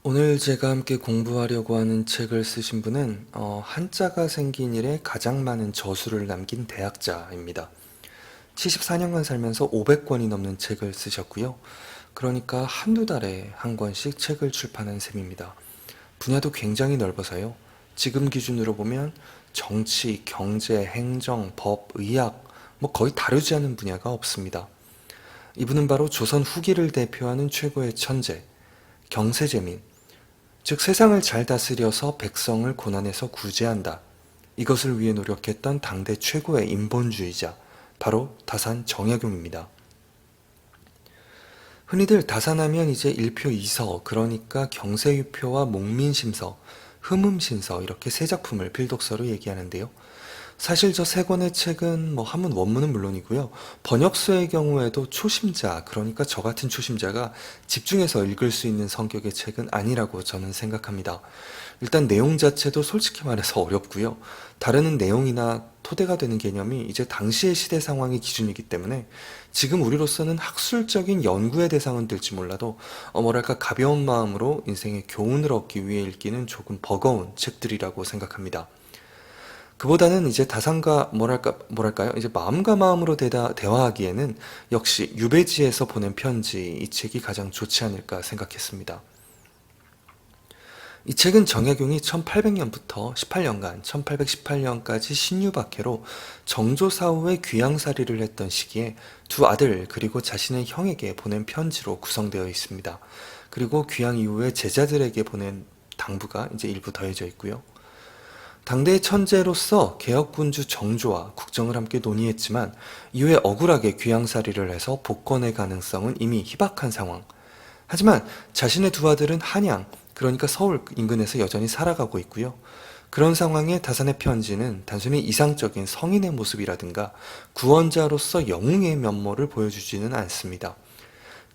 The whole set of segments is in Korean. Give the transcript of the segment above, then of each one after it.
오늘 제가 함께 공부하려고 하는 책을 쓰신 분은 한자가 생긴 이래 가장 많은 저수를 남긴 대학자입니다. 74년간 살면서 500권이 넘는 책을 쓰셨고요. 그러니까 한두 달에 한 권씩 책을 출판한 셈입니다. 분야도 굉장히 넓어서요. 지금 기준으로 보면 정치, 경제, 행정, 법, 의학 뭐 거의 다루지 않은 분야가 없습니다. 이분은 바로 조선 후기를 대표하는 최고의 천재, 경세재민, 즉 세상을 잘 다스려서 백성을 고난에서 구제한다. 이것을 위해 노력했던 당대 최고의 인본주의자, 바로 다산 정약용입니다. 흔히들 다산하면 이제 일표 이서, 그러니까 경세유표와 목민심서, 흠음신서 이렇게 세 작품을 필독서로 얘기하는데요. 사실 저 세 권의 책은 뭐 한문 원문은 물론이고요. 번역서의 경우에도 초심자, 그러니까 저 같은 초심자가 집중해서 읽을 수 있는 성격의 책은 아니라고 저는 생각합니다. 일단 내용 자체도 솔직히 말해서 어렵고요. 다루는 내용이나 토대가 되는 개념이 이제 당시의 시대 상황이 기준이기 때문에 지금 우리로서는 학술적인 연구의 대상은 될지 몰라도 뭐랄까 가벼운 마음으로 인생의 교훈을 얻기 위해 읽기는 조금 버거운 책들이라고 생각합니다. 그보다는 이제 다산과 뭐랄까요? 이제 마음과 마음으로 대화하기에는 역시 유배지에서 보낸 편지, 이 책이 가장 좋지 않을까 생각했습니다. 이 책은 정약용이 1800년부터 18년간, 1818년까지 신유박해로 정조사후에 귀양살이를 했던 시기에 두 아들 그리고 자신의 형에게 보낸 편지로 구성되어 있습니다. 그리고 귀양 이후에 제자들에게 보낸 당부가 이제 일부 더해져 있고요. 당대의 천재로서 개혁군주 정조와 국정을 함께 논의했지만 이후에 억울하게 귀양살이를 해서 복권의 가능성은 이미 희박한 상황. 하지만 자신의 두 아들은 한양, 그러니까 서울 인근에서 여전히 살아가고 있고요. 그런 상황에 다산의 편지는 단순히 이상적인 성인의 모습이라든가 구원자로서 영웅의 면모를 보여주지는 않습니다.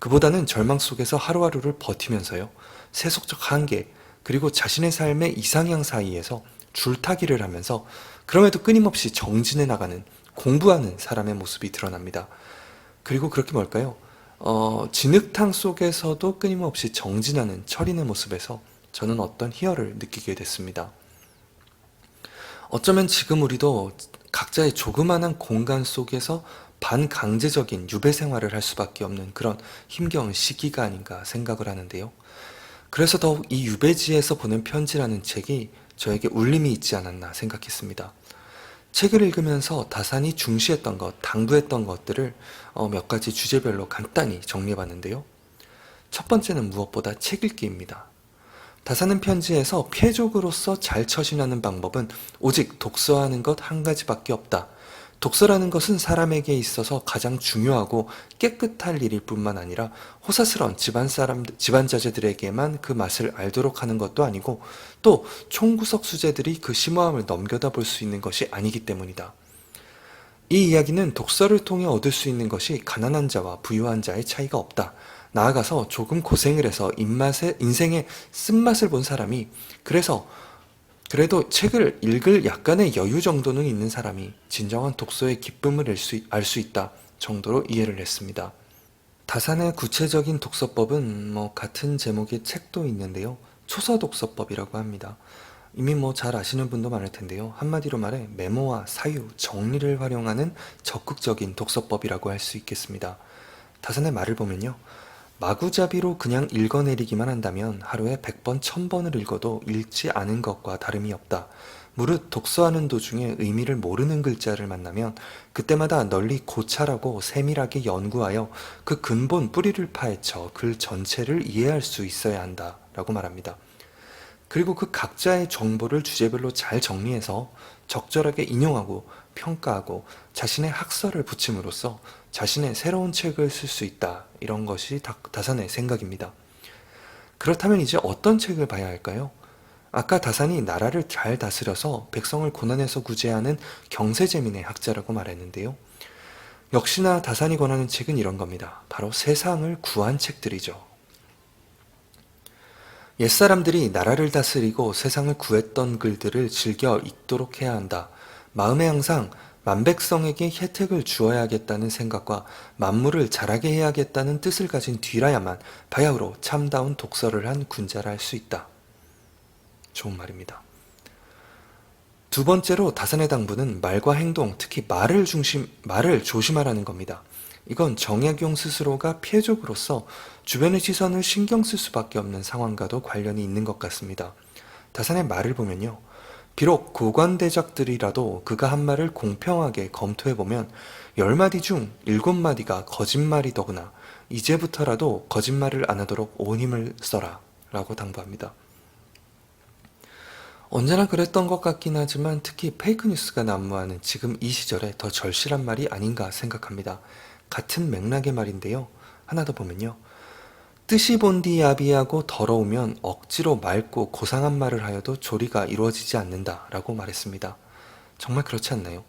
그보다는 절망 속에서 하루하루를 버티면서요. 세속적 한계, 그리고 자신의 삶의 이상향 사이에서 줄타기를 하면서 그럼에도 끊임없이 정진해 나가는, 공부하는 사람의 모습이 드러납니다. 그리고 그렇게 뭘까요? 진흙탕 속에서도 끊임없이 정진하는 철인의 모습에서 저는 어떤 희열을 느끼게 됐습니다. 어쩌면 지금 우리도 각자의 조그마한 공간 속에서 반강제적인 유배 생활을 할 수밖에 없는 그런 힘겨운 시기가 아닌가 생각을 하는데요. 그래서 더욱 이 유배지에서 보낸 편지라는 책이 저에게 울림이 있지 않았나 생각했습니다. 책을 읽으면서 다산이 중시했던 것, 당부했던 것들을 몇 가지 주제별로 간단히 정리해봤는데요. 첫 번째는 무엇보다 책 읽기입니다. 다산은 편지에서 패족으로서 잘 처신하는 방법은 오직 독서하는 것 한 가지밖에 없다. 독서라는 것은 사람에게 있어서 가장 중요하고 깨끗할 일일 뿐만 아니라 호사스러운 집안 자제들에게만 그 맛을 알도록 하는 것도 아니고 또 총구석 수재들이 그 심오함을 넘겨다 볼 수 있는 것이 아니기 때문이다. 이 이야기는 독서를 통해 얻을 수 있는 것이 가난한 자와 부유한 자의 차이가 없다. 나아가서 조금 고생을 해서 인생의 쓴맛을 본 사람이 그래도 책을 읽을 약간의 여유 정도는 있는 사람이 진정한 독서의 기쁨을 알 수 있다 정도로 이해를 했습니다. 다산의 구체적인 독서법은 같은 제목의 책도 있는데요. 초서 독서법이라고 합니다. 이미 잘 아시는 분도 많을 텐데요. 한마디로 말해 메모와 사유, 정리를 활용하는 적극적인 독서법이라고 할 수 있겠습니다. 다산의 말을 보면요. 마구잡이로 그냥 읽어내리기만 한다면 하루에 100번, 1000번을 읽어도 읽지 않은 것과 다름이 없다. 무릇 독서하는 도중에 의미를 모르는 글자를 만나면 그때마다 널리 고찰하고 세밀하게 연구하여 그 근본 뿌리를 파헤쳐 글 전체를 이해할 수 있어야 한다. 라고 말합니다. 그리고 그 각자의 정보를 주제별로 잘 정리해서 적절하게 인용하고 평가하고 자신의 학설을 붙임으로써 자신의 새로운 책을 쓸 수 있다. 이런 것이 다산의 생각입니다. 그렇다면 이제 어떤 책을 봐야 할까요? 아까 다산이 나라를 잘 다스려서 백성을 고난에서 구제하는 경세재민의 학자라고 말했는데요. 역시나 다산이 권하는 책은 이런 겁니다. 바로 세상을 구한 책들이죠. 옛사람들이 나라를 다스리고 세상을 구했던 글들을 즐겨 읽도록 해야 한다. 마음에 항상 만백성에게 혜택을 주어야겠다는 생각과 만물을 자라게 해야겠다는 뜻을 가진 뒤라야만 바야흐로 참다운 독서를 한 군자라 할 수 있다. 좋은 말입니다. 두 번째로 다산의 당부는 말과 행동, 특히 말을 조심하라는 겁니다. 이건 정약용 스스로가 피해족으로서 주변의 시선을 신경 쓸 수밖에 없는 상황과도 관련이 있는 것 같습니다. 다산의 말을 보면요. 비록 고관대작들이라도 그가 한 말을 공평하게 검토해보면 10마디 중 7마디가 거짓말이더구나. 이제부터라도 거짓말을 안 하도록 온 힘을 써라 라고 당부합니다. 언제나 그랬던 것 같긴 하지만 특히 페이크뉴스가 난무하는 지금 이 시절에 더 절실한 말이 아닌가 생각합니다. 같은 맥락의 말인데요. 하나 더 보면요. 뜻이 본디 야비하고 더러우면 억지로 맑고 고상한 말을 하여도 조리가 이루어지지 않는다 라고 말했습니다. 정말 그렇지 않나요?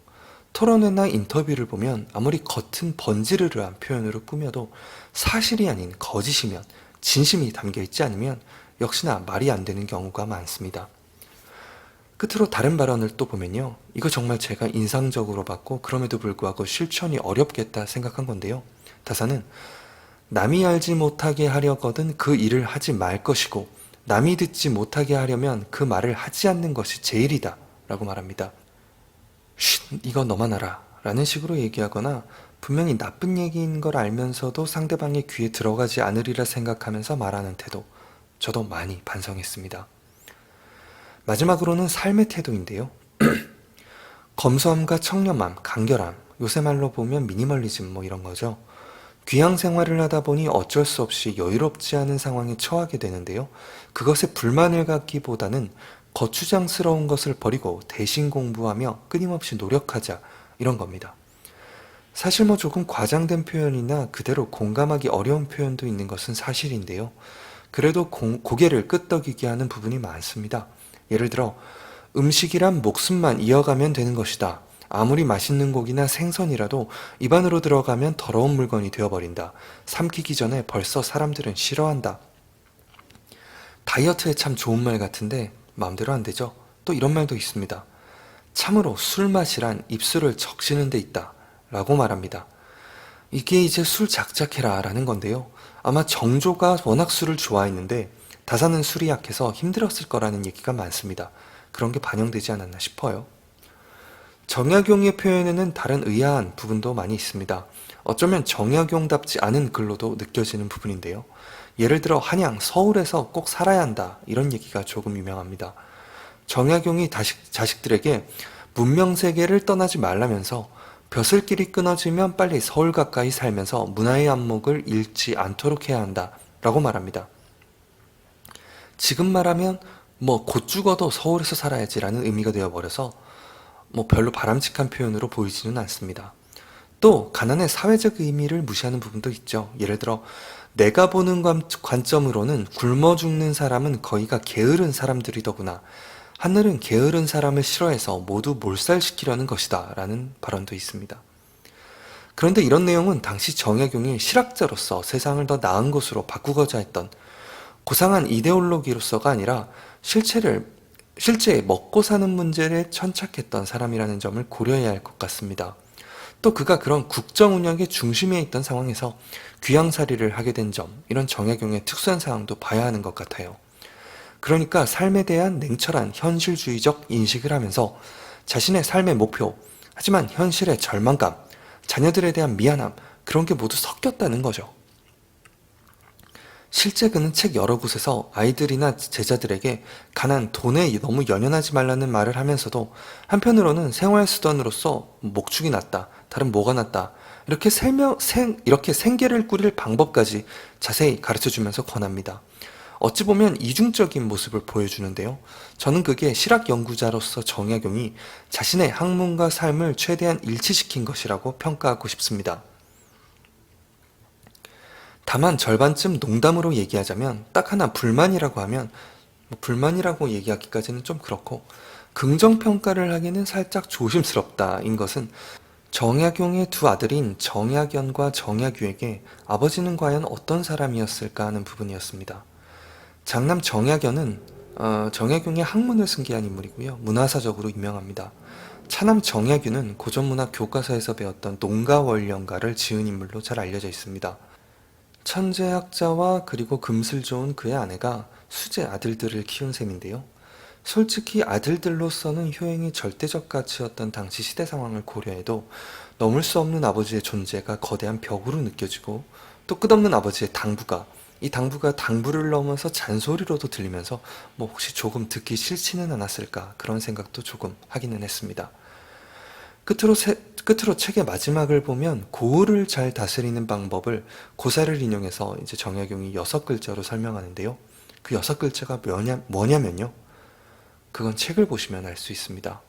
토론회나 인터뷰를 보면 아무리 겉은 번지르르한 표현으로 꾸며도 사실이 아닌 거짓이면 진심이 담겨있지 않으면 역시나 말이 안 되는 경우가 많습니다. 끝으로 다른 발언을 또 보면요. 이거 정말 제가 인상적으로 봤고 그럼에도 불구하고 실천이 어렵겠다 생각한 건데요. 다사는 남이 알지 못하게 하려거든 그 일을 하지 말 것이고 남이 듣지 못하게 하려면 그 말을 하지 않는 것이 제일이다 라고 말합니다. 쉿, 이거 너만 알아 라는 식으로 얘기하거나 분명히 나쁜 얘기인 걸 알면서도 상대방의 귀에 들어가지 않으리라 생각하면서 말하는 태도, 저도 많이 반성했습니다. 마지막으로는 삶의 태도인데요. 검소함과 청렴함, 간결함, 요새 말로 보면 미니멀리즘 이런 거죠. 귀양 생활을 하다 보니 어쩔 수 없이 여유롭지 않은 상황에 처하게 되는데요. 그것에 불만을 갖기보다는 거추장스러운 것을 버리고 대신 공부하며 끊임없이 노력하자 이런 겁니다. 사실 조금 과장된 표현이나 그대로 공감하기 어려운 표현도 있는 것은 사실인데요. 그래도 고개를 끄덕이게 하는 부분이 많습니다. 예를 들어 음식이란 목숨만 이어가면 되는 것이다. 아무리 맛있는 고기나 생선이라도 입안으로 들어가면 더러운 물건이 되어버린다. 삼키기 전에 벌써 사람들은 싫어한다. 다이어트에 참 좋은 말 같은데 마음대로 안 되죠. 또 이런 말도 있습니다. 참으로 술 맛이란 입술을 적시는 데 있다 라고 말합니다. 이게 이제 술 작작해라 라는 건데요. 아마 정조가 워낙 술을 좋아했는데 다사는 술이 약해서 힘들었을 거라는 얘기가 많습니다. 그런 게 반영되지 않았나 싶어요. 정약용의 표현에는 다른 의아한 부분도 많이 있습니다. 어쩌면 정약용답지 않은 글로도 느껴지는 부분인데요. 예를 들어 한양, 서울에서 꼭 살아야 한다 이런 얘기가 조금 유명합니다. 정약용이 자식들에게 문명세계를 떠나지 말라면서 벼슬길이 끊어지면 빨리 서울 가까이 살면서 문화의 안목을 잃지 않도록 해야 한다 라고 말합니다. 지금 말하면 곧 죽어도 서울에서 살아야지 라는 의미가 되어버려서 별로 바람직한 표현으로 보이지는 않습니다. 또 가난의 사회적 의미를 무시하는 부분도 있죠. 예를 들어 내가 보는 관점으로는 굶어 죽는 사람은 거의가 게으른 사람들이더구나. 하늘은 게으른 사람을 싫어해서 모두 몰살시키려는 것이다 라는 발언도 있습니다. 그런데 이런 내용은 당시 정약용이 실학자로서 세상을 더 나은 곳으로 바꾸고자 했던 고상한 이데올로기로서가 아니라 실제 먹고 사는 문제에 천착했던 사람이라는 점을 고려해야 할 것 같습니다. 또 그가 그런 국정 운영의 중심에 있던 상황에서 귀양살이를 하게 된 점, 이런 정약용의 특수한 상황도 봐야 하는 것 같아요. 그러니까 삶에 대한 냉철한 현실주의적 인식을 하면서 자신의 삶의 목표, 하지만 현실의 절망감, 자녀들에 대한 미안함, 그런 게 모두 섞였다는 거죠. 실제 그는 책 여러 곳에서 아이들이나 제자들에게 가난, 돈에 너무 연연하지 말라는 말을 하면서도 한편으로는 생활수단으로서 목축이 낫다, 다른 뭐가 낫다, 이렇게 생계를 꾸릴 방법까지 자세히 가르쳐주면서 권합니다. 어찌 보면 이중적인 모습을 보여주는데요. 저는 그게 실학 연구자로서 정약용이 자신의 학문과 삶을 최대한 일치시킨 것이라고 평가하고 싶습니다. 다만 절반쯤 농담으로 얘기하자면 딱 하나 불만이라고 하면 불만이라고 얘기하기까지는 좀 그렇고 긍정평가를 하기는 살짝 조심스럽다인 것은 정약용의 두 아들인 정약연과 정약유에게 아버지는 과연 어떤 사람이었을까 하는 부분이었습니다. 장남 정약연은 정약용의 학문을 승계한 인물이고요. 문화사적으로 유명합니다. 차남 정약유는 고전문학 교과서에서 배웠던 농가원령가를 지은 인물로 잘 알려져 있습니다. 천재학자와 그리고 금슬 좋은 그의 아내가 수제 아들들을 키운 셈인데요. 솔직히 아들들로서는 효행이 절대적 가치였던 당시 시대 상황을 고려해도 넘을 수 없는 아버지의 존재가 거대한 벽으로 느껴지고, 또 끝없는 아버지의 당부가, 이 당부가 당부를 넘어서 잔소리로도 들리면서 혹시 조금 듣기 싫지는 않았을까, 그런 생각도 조금 하기는 했습니다. 끝으로 책의 마지막을 보면 고을을 잘 다스리는 방법을 고사를 인용해서 이제 정약용이 6글자로 설명하는데요. 그 6글자가 뭐냐면요. 그건 책을 보시면 알 수 있습니다.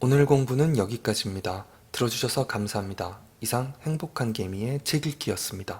오늘 공부는 여기까지입니다. 들어주셔서 감사합니다. 이상 행복한 개미의 책 읽기였습니다.